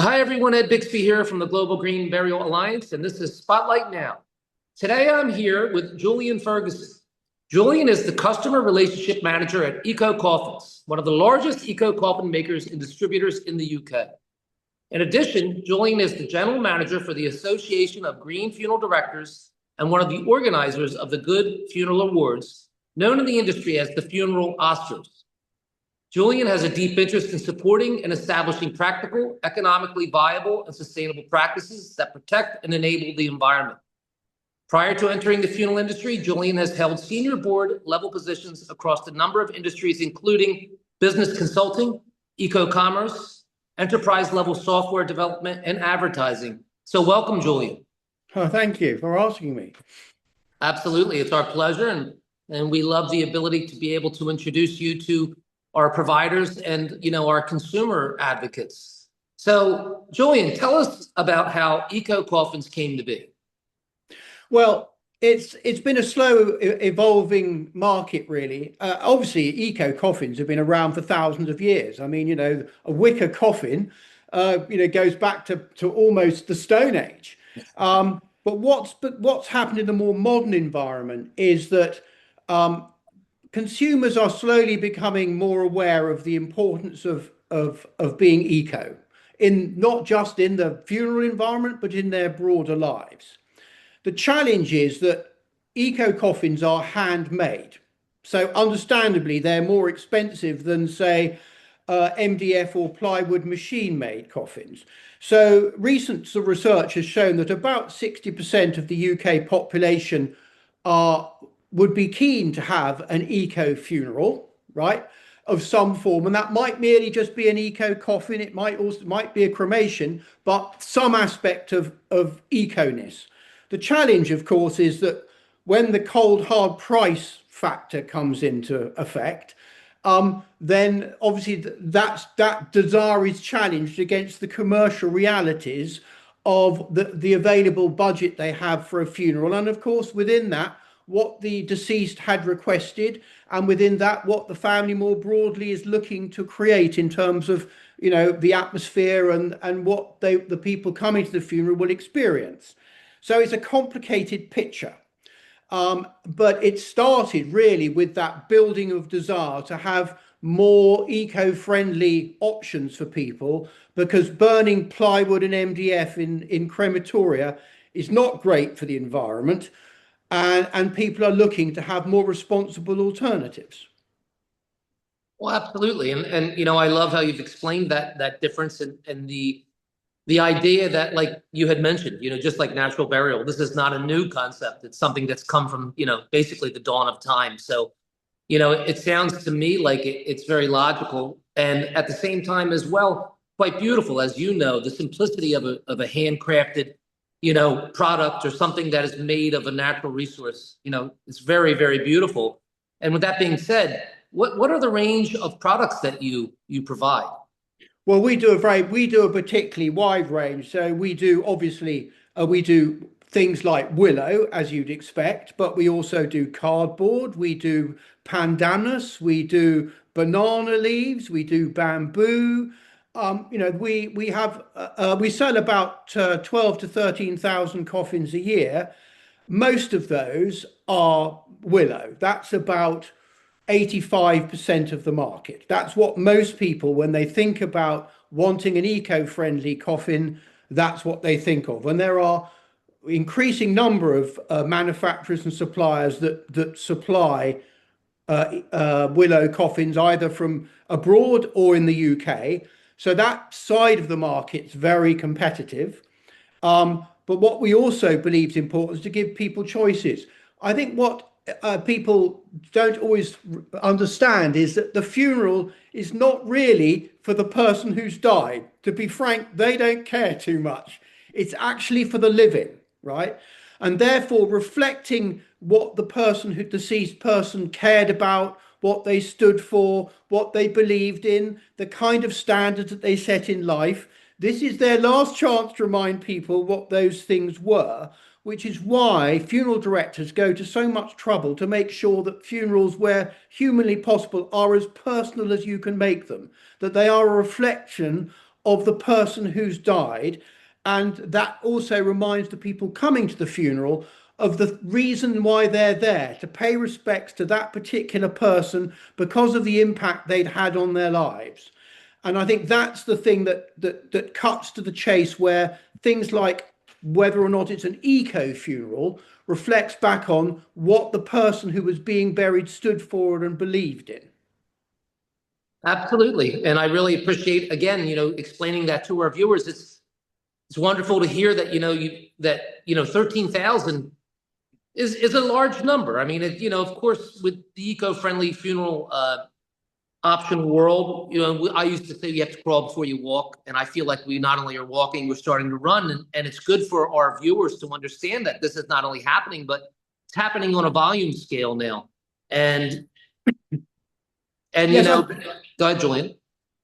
Hi, everyone. Ed Bixby here from the Global Green Burial Alliance, and this is Spotlight Now. Today, I'm here with Julian Ferguson. Julian is the Customer Relationship Manager at Eco-Coffins, one of the largest eco-coffin makers and distributors in the UK. In addition, Julian is the General Manager for the Association of Green Funeral Directors and one of the organizers of the Good Funeral Awards, known in the industry as the Funeral Oscars. Julian has a deep interest in supporting and establishing practical, economically viable, and sustainable practices that protect and enable the environment. Prior to entering the funeral industry, Julian has held senior board level positions across a number of industries, including business consulting, eco-commerce, enterprise level software development, and advertising. So welcome, Julian. Oh, thank you for asking me. Absolutely. It's our pleasure. And we love the ability to be able to introduce you to our providers and, our consumer advocates. So, Julian, tell us about how eco-coffins came to be. Well, it's been a slow evolving market, really. Obviously, eco-coffins have been around for thousands of years. I mean, a wicker coffin, goes back to almost the Stone Age. But what's happened in the more modern environment is that consumers are slowly becoming more aware of the importance of being eco, in not just in the funeral environment, but in their broader lives. The challenge is that eco coffins are handmade. So understandably, they're more expensive than, say, MDF or plywood machine-made coffins. So recent research has shown that about 60% of the UK population would be keen to have an eco funeral, right, of some form, and that might merely just be an eco coffin. It might be a cremation, but some aspect of eco-ness. The challenge, of course, is that when the cold hard price factor comes into effect, then obviously that desire is challenged against the commercial realities of the available budget they have for a funeral, and of course within that what the deceased had requested, and within that what the family more broadly is looking to create in terms of the atmosphere and what the people coming to the funeral will experience. So it's a complicated picture, but it started really with that building of desire to have more eco-friendly options for people, because burning plywood and MDF in crematoria is not great for the environment. And people are looking to have more responsible alternatives. Well, absolutely. And I love how you've explained that difference and the idea that, like you had mentioned, just like natural burial, this is not a new concept. It's something that's come from, basically the dawn of time. So, it sounds to me like it's very logical, and at the same time as well, quite beautiful. As the simplicity of a handcrafted product or something that is made of a natural resource, it's very, very beautiful. And with that being said, what are the range of products that you provide? Well, we do a particularly wide range. So we do things like willow, as you'd expect, but we also do cardboard, we do pandanus, we do banana leaves, we do bamboo. We sell about 12 to 13,000 coffins a year. Most of those are willow. That's about 85% of the market. That's what most people, when they think about wanting an eco-friendly coffin, that's what they think of. And there are increasing number of manufacturers and suppliers that supply willow coffins either from abroad or in the UK. So that side of the market's very competitive. But what we also believe is important is to give people choices. I think what people don't always understand is that the funeral is not really for the person who's died. To be frank, they don't care too much. It's actually for the living, right? And therefore reflecting what the deceased person cared about, what they stood for, what they believed in, the kind of standards that they set in life. This is their last chance to remind people what those things were, which is why funeral directors go to so much trouble to make sure that funerals, where humanly possible, are as personal as you can make them, that they are a reflection of the person who's died. And that also reminds the people coming to the funeral of the reason why they're there, to pay respects to that particular person because of the impact they'd had on their lives. And I think that's the thing that cuts to the chase, where things like whether or not it's an eco funeral reflects back on what the person who was being buried stood for and believed in. Absolutely. And I really appreciate, again, explaining that to our viewers. It's wonderful to hear that, 13,000 is a large number. I mean, of course, with the eco-friendly funeral option world, I used to say you have to crawl before you walk. And I feel like we not only are walking, we're starting to run. And it's good for our viewers to understand that this is not only happening, but it's happening on a volume scale now. And Yes, go ahead, Julian.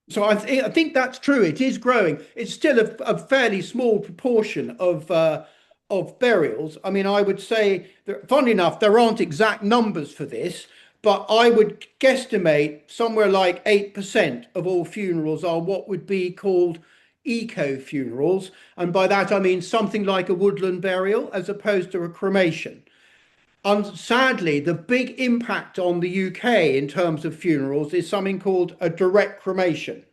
so I think that's true. It is growing. It's still a fairly small proportion of burials. I mean, I would say that, funnily enough, there aren't exact numbers for this, but I would guesstimate somewhere like 8% of all funerals are what would be called eco funerals, and by that I mean something like a woodland burial as opposed to a cremation. And sadly, the big impact on the UK in terms of funerals is something called a direct cremation,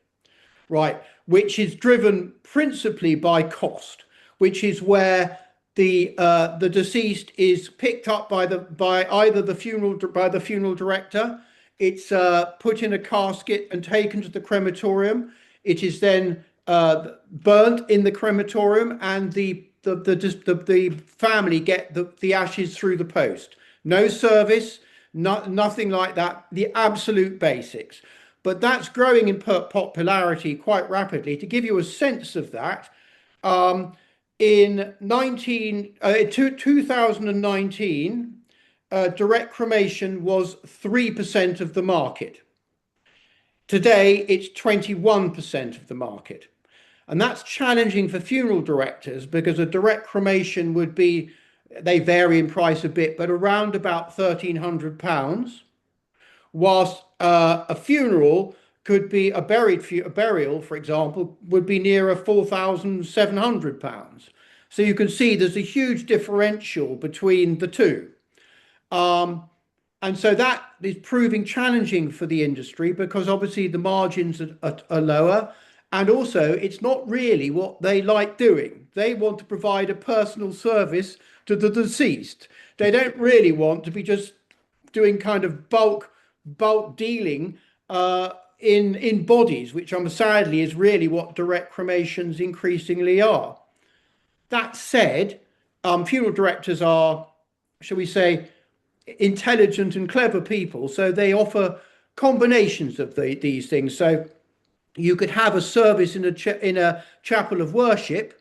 right? Which is driven principally by cost, which is where the deceased is picked up by the funeral director. It's put in a casket and taken to the crematorium. It is then burnt in the crematorium, and the family get the ashes through the post. No service, nothing like that. The absolute basics. But that's growing in popularity quite rapidly. To give you a sense of that, in 2019, direct cremation was 3% of the market. Today, it's 21% of the market. And that's challenging for funeral directors, because a direct cremation would be, they vary in price a bit, but around about £1,300, whilst a funeral could be a burial, for example, would be nearer £4,700. So you can see there's a huge differential between the two. And so that is proving challenging for the industry, because obviously the margins are lower. And also, it's not really what they like doing. They want to provide a personal service to the deceased. They don't really want to be just doing kind of bulk dealing in bodies, which sadly is really what direct cremations increasingly are. That said, funeral directors are, shall we say, intelligent and clever people, so they offer combinations of these things. So you could have a service in a chapel of worship,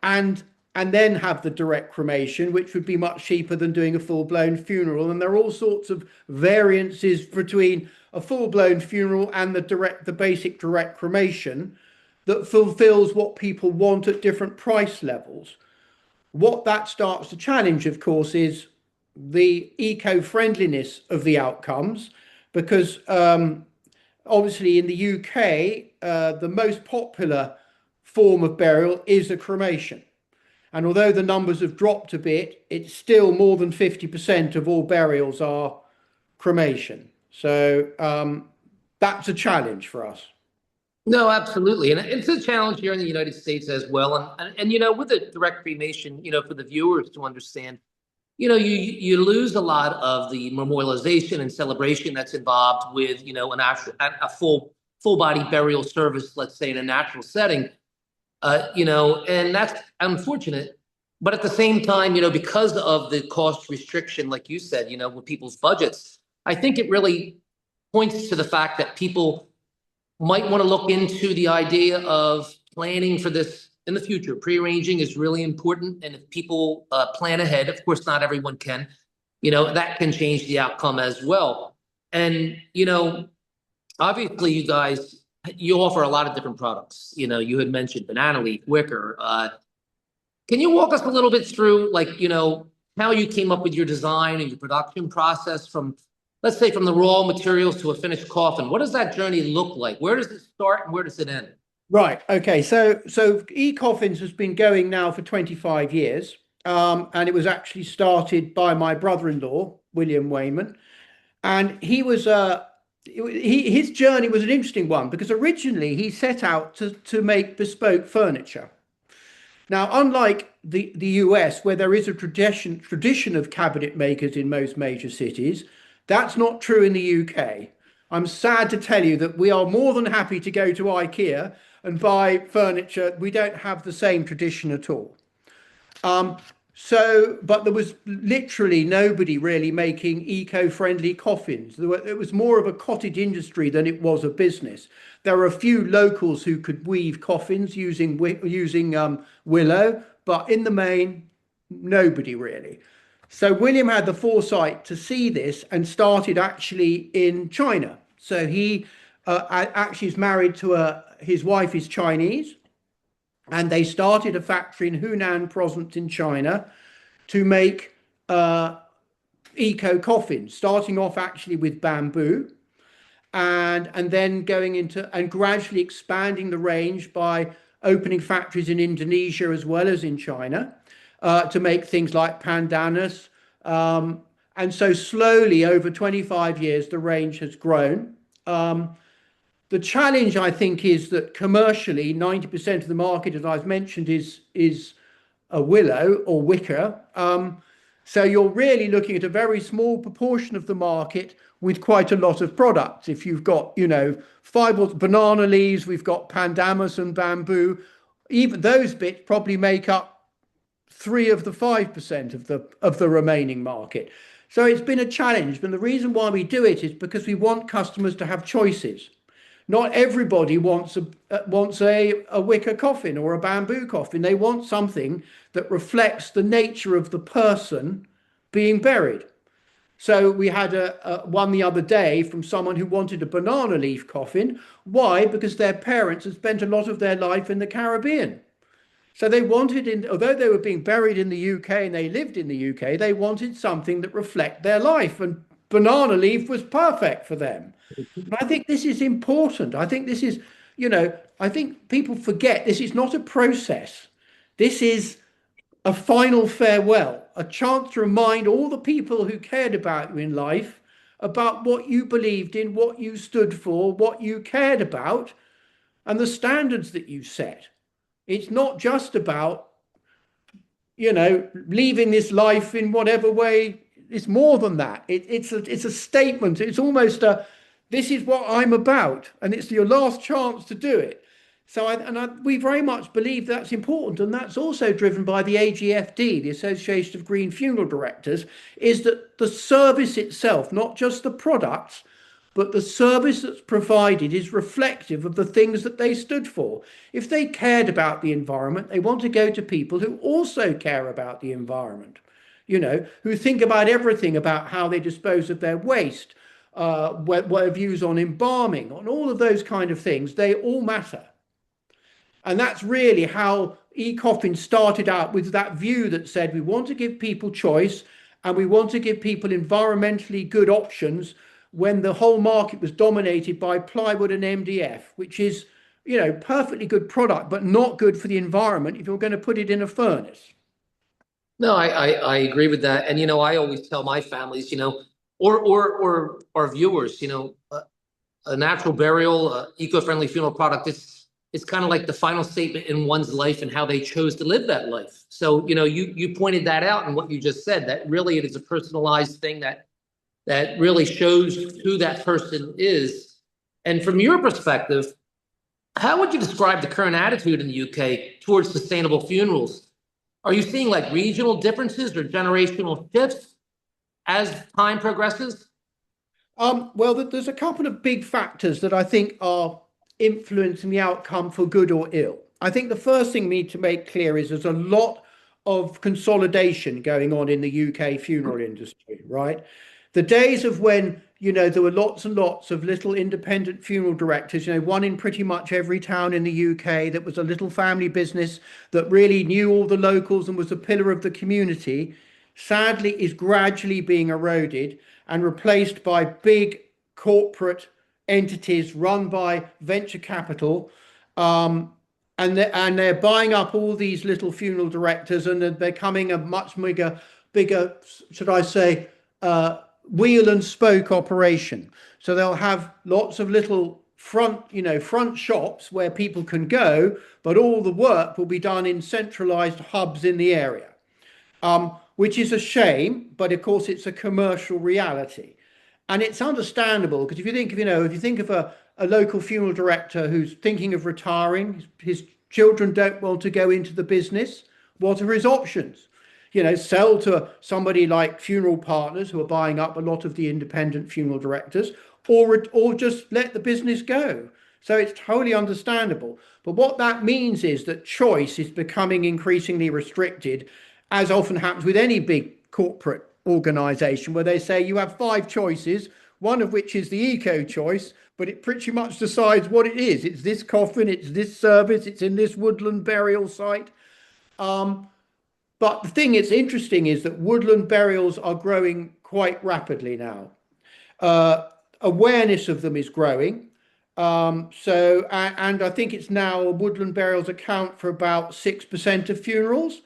and then have the direct cremation, which would be much cheaper than doing a full-blown funeral. And there are all sorts of variances between a full-blown funeral and the basic direct cremation that fulfills what people want at different price levels. What that starts to challenge, of course, is the eco-friendliness of the outcomes, because obviously in the UK, the most popular form of burial is a cremation. And although the numbers have dropped a bit, it's still more than 50% of all burials are cremation. So that's a challenge for us. No, absolutely. And it's a challenge here in the United States as well. And with the direct cremation, for the viewers to understand, you lose a lot of the memorialization and celebration that's involved with, a full body burial service, let's say in a natural setting, and that's unfortunate. But at the same time, because of the cost restriction, like you said, with people's budgets, I think it really points to the fact that people might want to look into the idea of planning for this in the future. Pre-arranging is really important. And if people plan ahead, of course, not everyone can, that can change the outcome as well. And, obviously you guys, you offer a lot of different products. You had mentioned banana leaf, wicker. Can you walk us a little bit through, how you came up with your design and your production process from, let's say, from the raw materials to a finished coffin? What does that journey look like? Where does it start and where does it end? Right. Okay. So eCoffins has been going now for 25 years. And it was actually started by my brother-in-law, William Wayman. And his journey was an interesting one because originally he set out to make bespoke furniture. Now, unlike the US, where there is a tradition of cabinet makers in most major cities, that's not true in the UK. I'm sad to tell you that we are more than happy to go to IKEA and buy furniture. We don't have the same tradition at all. Um, but there was literally nobody really making eco-friendly coffins. It was more of a cottage industry than it was a business. There are a few locals who could weave coffins using willow, but in the main, nobody really. So William had the foresight to see this and started actually in China. So he actually is married to his wife is Chinese, and they started a factory in Hunan province in China to make eco coffins, starting off actually with bamboo and then going into and gradually expanding the range by opening factories in Indonesia as well as in China to make things like pandanus. And so slowly over 25 years, the range has grown. The challenge, I think, is that commercially, 90% of the market, as I've mentioned, is a willow or wicker. So you're really looking at a very small proportion of the market with quite a lot of products. If you've got, fibers, banana leaves, we've got pandanus and bamboo. Even those bits probably make up 3 of the 5% of the remaining market. So it's been a challenge. And the reason why we do it is because we want customers to have choices. Not everybody wants a wicker coffin or a bamboo coffin. They want something that reflects the nature of the person being buried. So we had one the other day from someone who wanted a banana leaf coffin. Why? Because their parents had spent a lot of their life in the Caribbean. So they wanted, although they were being buried in the UK and they lived in the UK, they wanted something that reflect their life, and banana leaf was perfect for them. And I think this is important. I think this is, I think people forget this is not a process. This is a final farewell, a chance to remind all the people who cared about you in life about what you believed in, what you stood for, what you cared about, and the standards that you set. It's not just about, leaving this life in whatever way. It's more than that. It's a statement. It's almost this is what I'm about, and it's your last chance to do it. So we very much believe that's important, and that's also driven by the AGFD, the Association of Green Funeral Directors, is that the service itself, not just the products, but the service that's provided is reflective of the things that they stood for. If they cared about the environment, they want to go to people who also care about the environment, who think about everything about how they dispose of their waste, what views on embalming, on all of those kind of things. They all matter. And that's really how eCoffin started out, with that view that said we want to give people choice and we want to give people environmentally good options when the whole market was dominated by plywood and MDF, which is, perfectly good product, but not good for the environment if you're going to put it in a furnace. No, I agree with that. And, I always tell my families, or our viewers, a natural burial, eco-friendly funeral product, it's kind of like the final statement in one's life and how they chose to live that life. So, you pointed that out in what you just said, that really it is a personalized thing that really shows who that person is. And from your perspective, how would you describe the current attitude in the UK towards sustainable funerals? Are you seeing like regional differences or generational shifts as time progresses? Well, there's a couple of big factors that I think are influencing the outcome for good or ill. I think the first thing we need to make clear is there's a lot of consolidation going on in the UK funeral industry, right? The days of when, there were lots and lots of little independent funeral directors, one in pretty much every town in the UK, that was a little family business that really knew all the locals and was a pillar of the community, sadly is gradually being eroded and replaced by big corporate entities run by venture capital, And they're buying up all these little funeral directors, and they're becoming a much bigger, should I say, wheel and spoke operation. So they'll have lots of little front shops where people can go, but all the work will be done in centralized hubs in the area, which is a shame, but of course it's a commercial reality. And it's understandable, because if you think of a local funeral director who's thinking of retiring, his children don't want to go into the business, what are his options? Sell to somebody like Funeral Partners, who are buying up a lot of the independent funeral directors, or just let the business go. So it's totally understandable. But what that means is that choice is becoming increasingly restricted, as often happens with any big corporate organization, where they say you have 5 choices, one of which is the eco choice, but it pretty much decides what it is. It's this coffin, it's this service, it's in this woodland burial site. But the thing that's interesting is that woodland burials are growing quite rapidly now. Awareness of them is growing. And I think it's now woodland burials account for about 6% of funerals,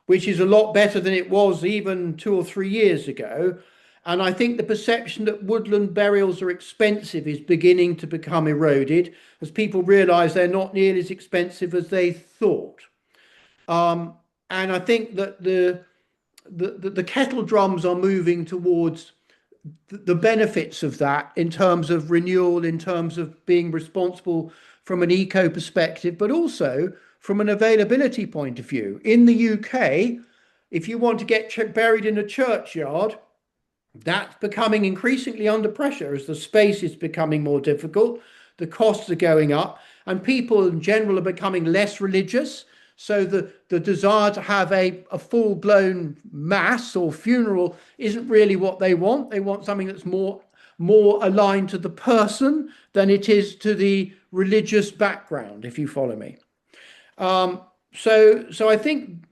which is a lot better than it was even 2 or 3 years ago. And I think the perception that woodland burials are expensive is beginning to become eroded, as people realize they're not nearly as expensive as they thought. And I think that the kettle drums are moving towards the benefits of that, in terms of renewal, in terms of being responsible from an eco perspective, but also from an availability point of view. In the UK, if you want to get buried in a churchyard, that's becoming increasingly under pressure as the space is becoming more difficult, the costs are going up, and people in general are becoming less religious. So the desire to have a full-blown mass or funeral isn't really what they want. They want something that's more aligned to the person than it is to the religious background, if you follow me. So I think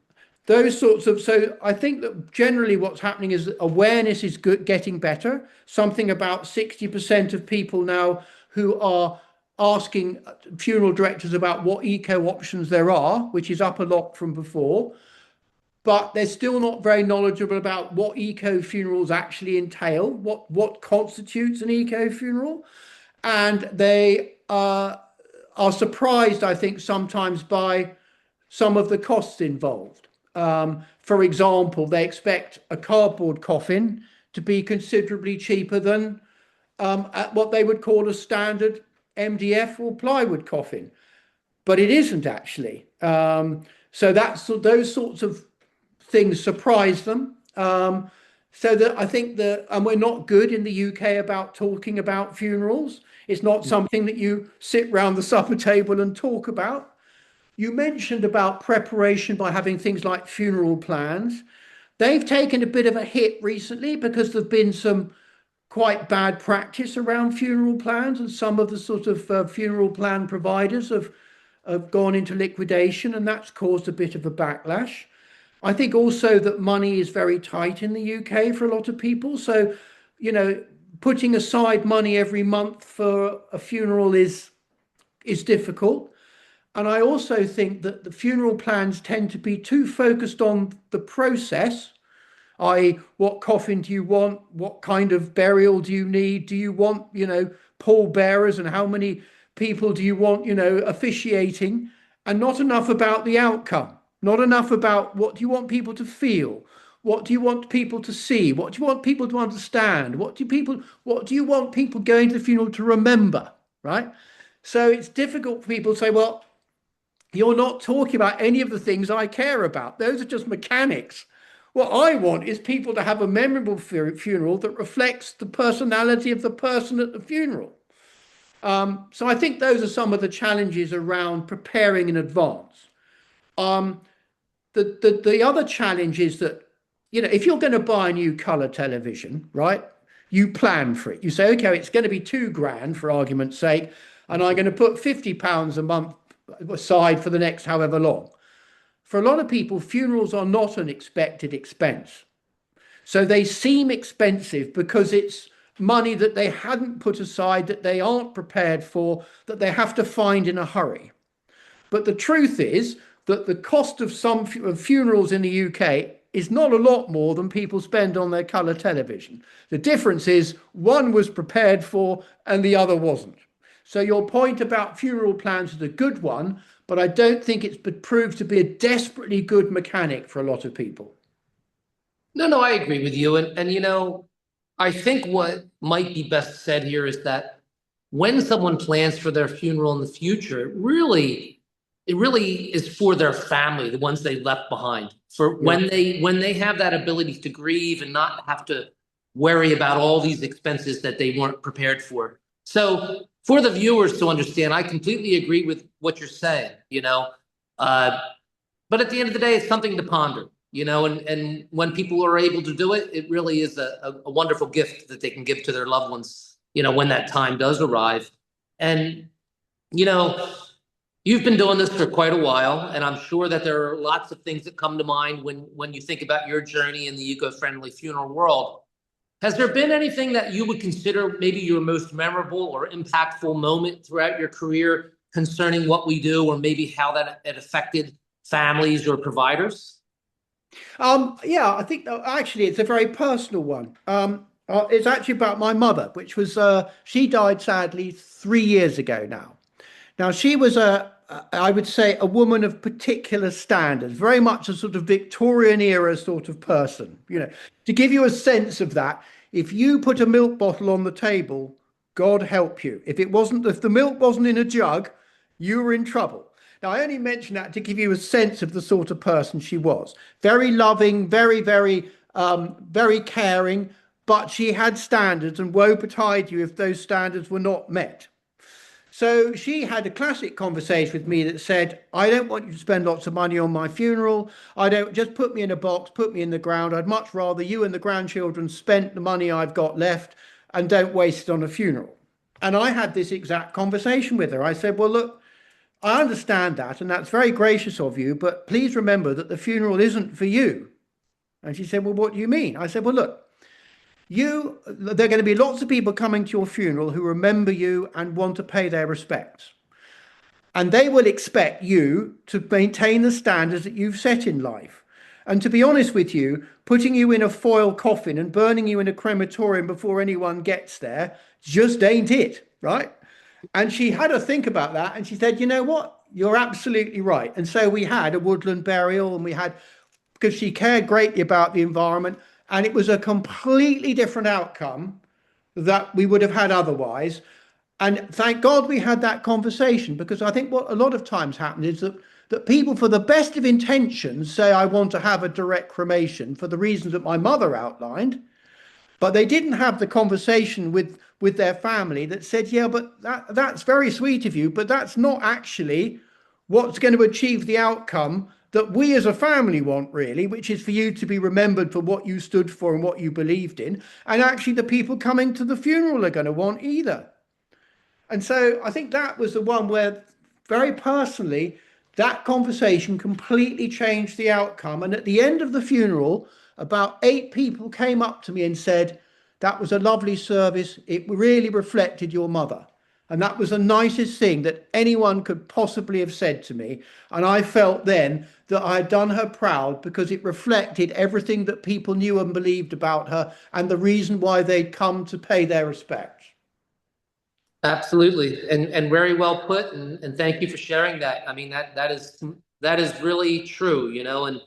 I think that generally what's happening is that awareness is getting better. Something about 60% of people now who are asking funeral directors about what eco options there are, which is up a lot from before, but they're still not very knowledgeable about what eco funerals actually entail, what constitutes an eco funeral. And they are surprised, I think, sometimes by some of the costs involved. For example, they expect a cardboard coffin to be considerably cheaper than at what they would call a standard MDF or plywood coffin, but it isn't actually. So those sorts of things surprise them. So that I think and we're not good in the UK about talking about funerals. It's not something that you sit round the supper table and talk about. You mentioned about preparation by having things like funeral plans. They've taken a bit of a hit recently because there've been some quite bad practice around funeral plans, and some of the sort of funeral plan providers have gone into liquidation, and that's caused a bit of a backlash. I think also that money is very tight in the UK for a lot of people. So, putting aside money every month for a funeral is difficult. And I also think that the funeral plans tend to be too focused on the process, i.e., what coffin do you want? What kind of burial do you need? Do you want, pallbearers, and how many people do you want, officiating? And not enough about the outcome, not enough about what do you want people to feel? What do you want people to see? What do you want people to understand? What do you want people going to the funeral to remember, right? So it's difficult for people to say, well, you're not talking about any of the things I care about. Those are just mechanics. What I want is people to have a memorable funeral that reflects the personality of the person at the funeral. So I think those are some of the challenges around preparing in advance. The other challenge is that, if you're going to buy a new colour television, right, you plan for it. You say, okay, it's going to be £2,000 for argument's sake, and I'm going to put £50 a month aside for the next however long. For a lot of people, funerals are not an expected expense. So they seem expensive because it's money that they hadn't put aside, that they aren't prepared for, that they have to find in a hurry. But the truth is that the cost of some of funerals in the UK is not a lot more than people spend on their colour television. The difference is one was prepared for and the other wasn't. So your point about funeral plans is a good one, but I don't think it's proved to be a desperately good mechanic for a lot of people. No, I agree with you. And I think what might be best said here is that when someone plans for their funeral in the future, it really is for their family, the ones they left behind, for Yeah. when they have that ability to grieve and not have to worry about all these expenses that they weren't prepared for. So for the viewers to understand, I completely agree with what you're saying. Uh, but at the end of the day, it's something to ponder, and when people are able to do it, it really is a wonderful gift that they can give to their loved ones, when that time does arrive. And, you know, you've been doing this for quite a while, and I'm sure that there are lots of things that come to mind when you think about your journey in the eco-friendly funeral world. Has there been anything that you would consider maybe your most memorable or impactful moment throughout your career concerning what we do, or maybe how that it affected families or providers? Yeah, I think actually it's a very personal one. It's actually about my mother, which was she died sadly 3 years ago now. Now she was I would say, a woman of particular standards, very much a sort of Victorian era sort of person. To give you a sense of that, if you put a milk bottle on the table, God help you. If the milk wasn't in a jug, you were in trouble. Now, I only mention that to give you a sense of the sort of person she was. Very loving, very caring, but she had standards, and woe betide you if those standards were not met. So she had a classic conversation with me that said, I don't want you to spend lots of money on my funeral. I don't just put me in a box, put me in the ground. I'd much rather you and the grandchildren spent the money I've got left and don't waste it on a funeral. And I had this exact conversation with her. I said, well, look, I understand that, and that's very gracious of you, but please remember that the funeral isn't for you. And she said, well, what do you mean? I said, well, look, there are going to be lots of people coming to your funeral who remember you and want to pay their respects. And they will expect you to maintain the standards that you've set in life. And to be honest with you, putting you in a foil coffin and burning you in a crematorium before anyone gets there just ain't it, right? And she had to think about that. And she said, you know what? You're absolutely right. And so we had a woodland burial, and because she cared greatly about the environment. And it was a completely different outcome that we would have had otherwise. And thank God we had that conversation, because I think what a lot of times happens is that people, for the best of intentions, say, I want to have a direct cremation for the reasons that my mother outlined, but they didn't have the conversation with their family that said, yeah, but that's very sweet of you, but that's not actually what's going to achieve the outcome that we as a family want, really, which is for you to be remembered for what you stood for and what you believed in. And actually the people coming to the funeral are going to want either. And so I think that was the one where, very personally, that conversation completely changed the outcome. And at the end of the funeral, about 8 people came up to me and said, that was a lovely service. It really reflected your mother. And that was the nicest thing that anyone could possibly have said to me. And I felt then that I had done her proud, because it reflected everything that people knew and believed about her and the reason why they'd come to pay their respects. Absolutely, and very well put, and thank you for sharing that. I mean, that is really true, and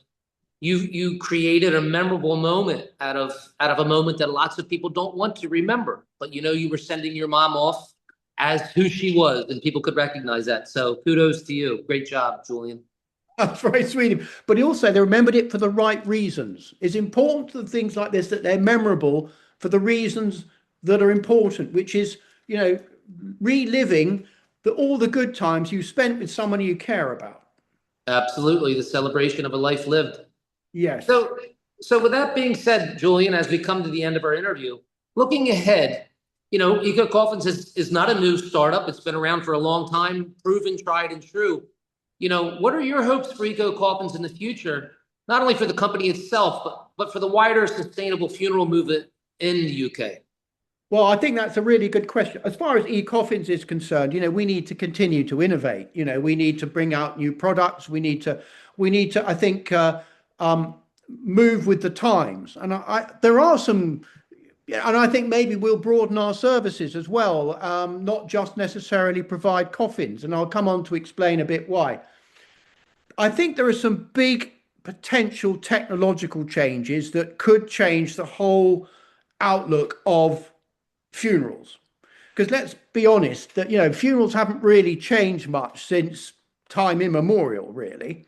you created a memorable moment out of a moment that lots of people don't want to remember. But you were sending your mom off as who she was, and people could recognize that. So kudos to you. Great job, Julian. That's very sweet. But also, they remembered it for the right reasons. It's important to things like this that they're memorable for the reasons that are important, which is, reliving all the good times you spent with someone you care about. Absolutely, the celebration of a life lived. Yes. So with that being said, Julian, as we come to the end of our interview, looking ahead, eco-coffins is not a new startup. It's been around for a long time, proven, tried, and true. What are your hopes for eco-coffins in the future, not only for the company itself, but for the wider sustainable funeral movement in the UK? Well, I think that's a really good question. As far as eCoffins is concerned, we need to continue to innovate. We need to bring out new products. We need to, I think, move with the times. And there are some, yeah, and I think maybe we'll broaden our services as well, not just necessarily provide coffins. And I'll come on to explain a bit why. I think there are some big potential technological changes that could change the whole outlook of funerals. Because let's be honest, that funerals haven't really changed much since time immemorial, really.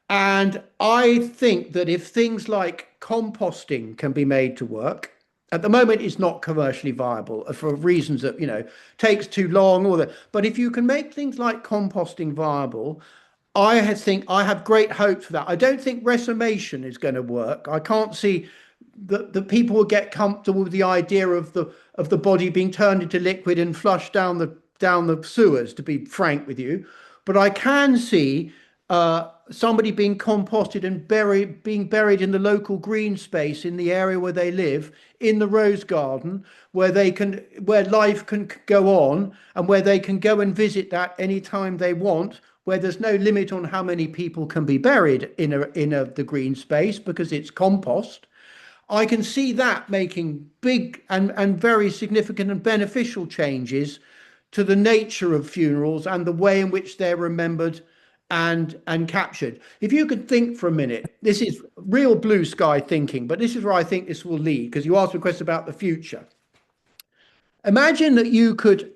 And I think that if things like composting can be made to work, at the moment it's not commercially viable for reasons that, takes too long or that, but if you can make things like composting viable, think I have great hope for that. I don't think resomation is going to work. I can't see that the people will get comfortable with the idea of the body being turned into liquid and flushed down the sewers, to be frank with you. But I can see somebody being composted and being buried in the local green space in the area where they live, in the rose garden, where life can go on, and where they can go and visit that anytime they want, where there's no limit on how many people can be buried in the green space because it's compost. I can see that making big and very significant and beneficial changes to the nature of funerals and the way in which they're remembered and captured. If you could think for a minute, this is real blue sky thinking, but this is where I think this will lead, because you asked a question about the future. Imagine that you could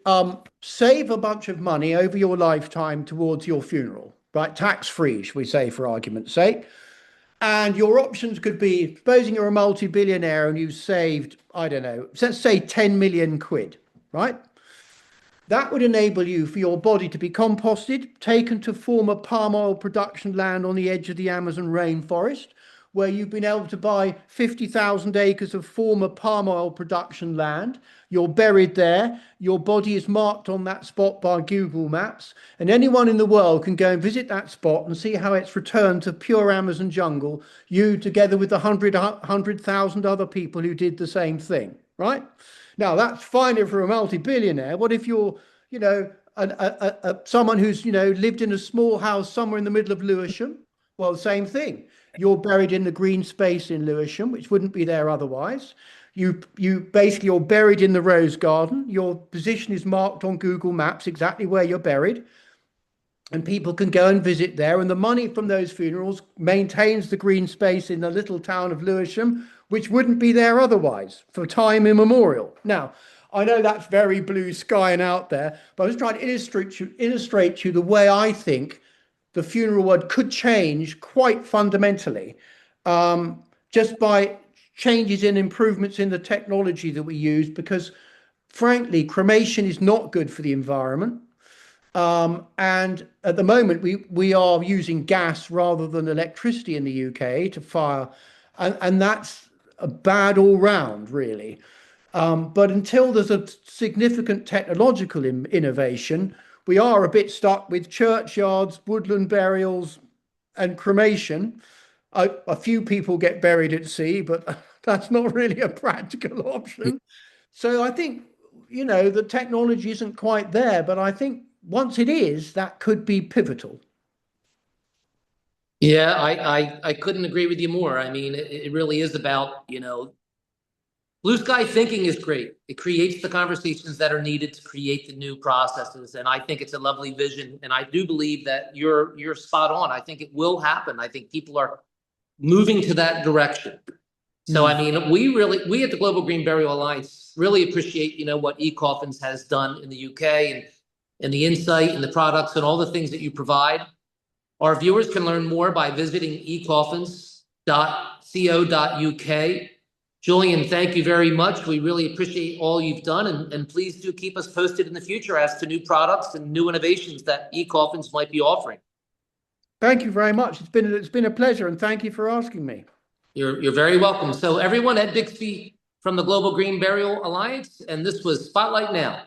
save a bunch of money over your lifetime towards your funeral, right? Tax free, shall we say, for argument's sake. And your options could be, supposing you're a multi-billionaire and you've saved, I don't know, let's say 10 million quid, right? That would enable you for your body to be composted, taken to former palm oil production land on the edge of the Amazon rainforest, where you've been able to buy 50,000 acres of former palm oil production land. You're buried there. Your body is marked on that spot by Google Maps, and anyone in the world can go and visit that spot and see how it's returned to pure Amazon jungle, you together with the 100,000 other people who did the same thing, right? Now, that's fine if you're a multi-billionaire. What if you're, someone who's, lived in a small house somewhere in the middle of Lewisham? Well, same thing. You're buried in the green space in Lewisham, which wouldn't be there otherwise. You're buried in the rose garden. Your position is marked on Google Maps, exactly where you're buried. And people can go and visit there. And the money from those funerals maintains the green space in the little town of Lewisham, which wouldn't be there otherwise for time immemorial. Now, I know that's very blue sky and out there, but I was trying to illustrate to you the way I think the funeral word could change quite fundamentally, just by changes in improvements in the technology that we use, because frankly, cremation is not good for the environment. And at the moment, we are using gas rather than electricity in the UK to fire, and that's a bad all round, really. But until there's a significant technological innovation, we are a bit stuck with churchyards, woodland burials, and cremation. A few people get buried at sea, but that's not really a practical option. So I think, the technology isn't quite there, but I think once it is, that could be pivotal. Yeah, I couldn't agree with you more. I mean, it really is about, blue sky thinking is great. It creates the conversations that are needed to create the new processes. And I think it's a lovely vision. And I do believe that you're spot on. I think it will happen. I think people are moving to that direction. So, I mean, we at the Global Green Burial Alliance really appreciate, what eCoffins has done in the UK and the insight and the products and all the things that you provide. Our viewers can learn more by visiting ecoffins.co.uk. Julian, thank you very much. We really appreciate all you've done, and please do keep us posted in the future as to new products and new innovations that eCoffins might be offering. Thank you very much. It's been a pleasure, and thank you for asking me. You're very welcome. So everyone, Ed Bixby from the Global Green Burial Alliance, and this was Spotlight Now.